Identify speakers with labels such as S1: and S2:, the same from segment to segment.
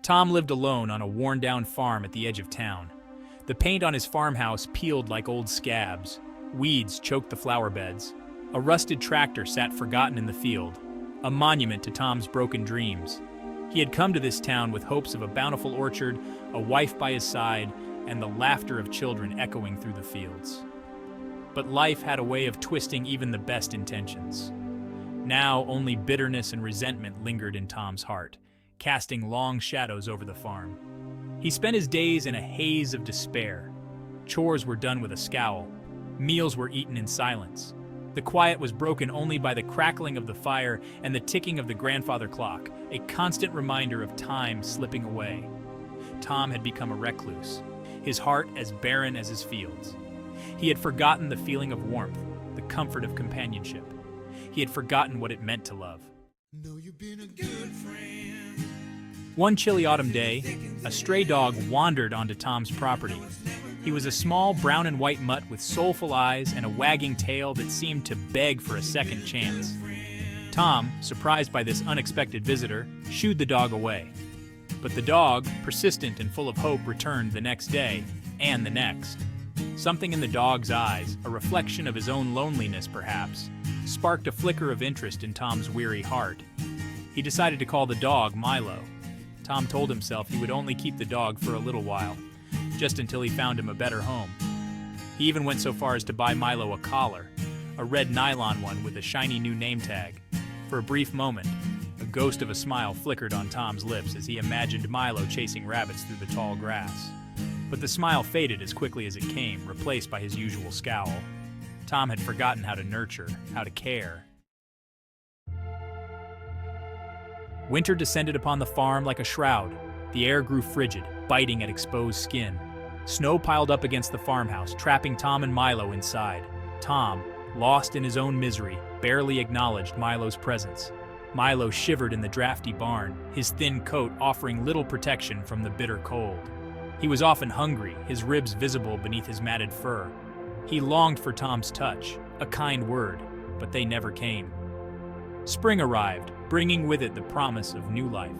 S1: Tom lived alone on a worn-down farm at the edge of town. The paint on his farmhouse peeled like old scabs. Weeds choked the flower beds. A rusted tractor sat forgotten in the field, a monument to Tom's broken dreams. He had come to this town with hopes of a bountiful orchard, a wife by his side, and the laughter of children echoing through the fields. But life had a way of twisting even the best intentions. Now only bitterness and resentment lingered in Tom's heart, casting long shadows over the farm. He spent his days in a haze of despair. Chores were done with a scowl. Meals were eaten in silence. The quiet was broken only by the crackling of the fire and the ticking of the grandfather clock, a constant reminder of time slipping away. Tom had become a recluse, his heart as barren as his fields. He had forgotten the feeling of warmth, the comfort of companionship. He had forgotten what it meant to love.
S2: Know you've been a good friend.
S1: One chilly autumn day, a stray dog wandered onto Tom's property. He was a small brown and white mutt with soulful eyes and a wagging tail that seemed to beg for a second chance. Tom, surprised by this unexpected visitor, shooed the dog away. But the dog, persistent and full of hope, returned the next day, and the next. Something in the dog's eyes, a reflection of his own loneliness perhaps, sparked a flicker of interest in Tom's weary heart. He decided to call the dog Milo. Tom told himself he would only keep the dog for a little while, just until he found him a better home. He even went so far as to buy Milo a collar, a red nylon one with a shiny new name tag. For a brief moment, a ghost of a smile flickered on Tom's lips as he imagined Milo chasing rabbits through the tall grass. But the smile faded as quickly as it came, replaced by his usual scowl. Tom had forgotten how to nurture, how to care. Winter descended upon the farm like a shroud. The air grew frigid, biting at exposed skin. Snow piled up against the farmhouse, trapping Tom and Milo inside. Tom, lost in his own misery, barely acknowledged Milo's presence. Milo shivered in the drafty barn, his thin coat offering little protection from the bitter cold. He was often hungry, his ribs visible beneath his matted fur. He longed for Tom's touch, a kind word, but they never came. Spring arrived, bringing with it the promise of new life.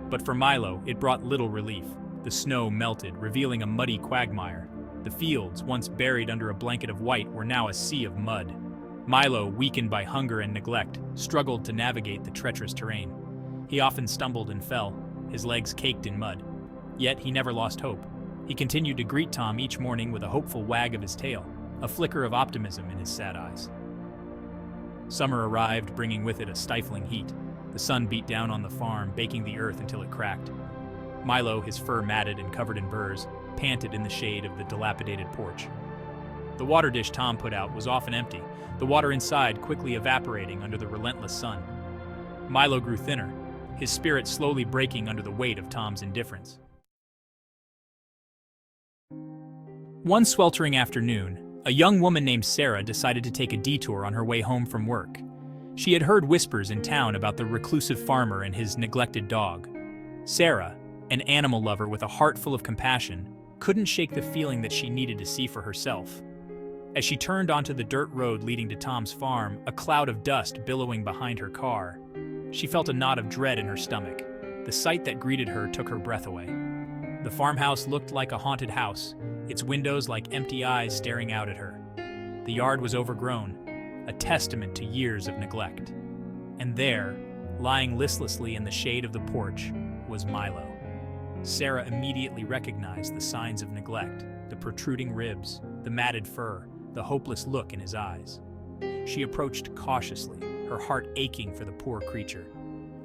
S1: But for Milo, it brought little relief. The snow melted, revealing a muddy quagmire. The fields, once buried under a blanket of white, were now a sea of mud. Milo, weakened by hunger and neglect, struggled to navigate the treacherous terrain. He often stumbled and fell, his legs caked in mud. Yet he never lost hope. He continued to greet Tom each morning with a hopeful wag of his tail, a flicker of optimism in his sad eyes. Summer arrived, bringing with it a stifling heat. The sun beat down on the farm, baking the earth until it cracked. Milo, his fur matted and covered in burrs, panted in the shade of the dilapidated porch. The water dish Tom put out was often empty, the water inside quickly evaporating under the relentless sun. Milo grew thinner, his spirit slowly breaking under the weight of Tom's indifference. One sweltering afternoon, a young woman named Sarah decided to take a detour on her way home from work. She had heard whispers in town about the reclusive farmer and his neglected dog. Sarah, an animal lover with a heart full of compassion, couldn't shake the feeling that she needed to see for herself. As she turned onto the dirt road leading to Tom's farm, a cloud of dust billowing behind her car, she felt a knot of dread in her stomach. The sight that greeted her took her breath away. The farmhouse looked like a haunted house, its windows like empty eyes staring out at her. The yard was overgrown, a testament to years of neglect. And there, lying listlessly in the shade of the porch, was Milo. Sarah immediately recognized the signs of neglect, the protruding ribs, the matted fur, the hopeless look in his eyes. She approached cautiously, her heart aching for the poor creature.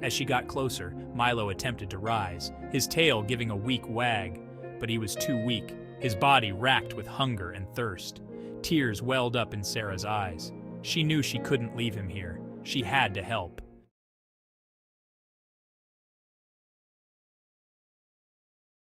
S1: As she got closer, Milo attempted to rise, his tail giving a weak wag, but he was too weak, his body racked with hunger and thirst. Tears welled up in Sarah's eyes. She knew she couldn't leave him here. She had to help.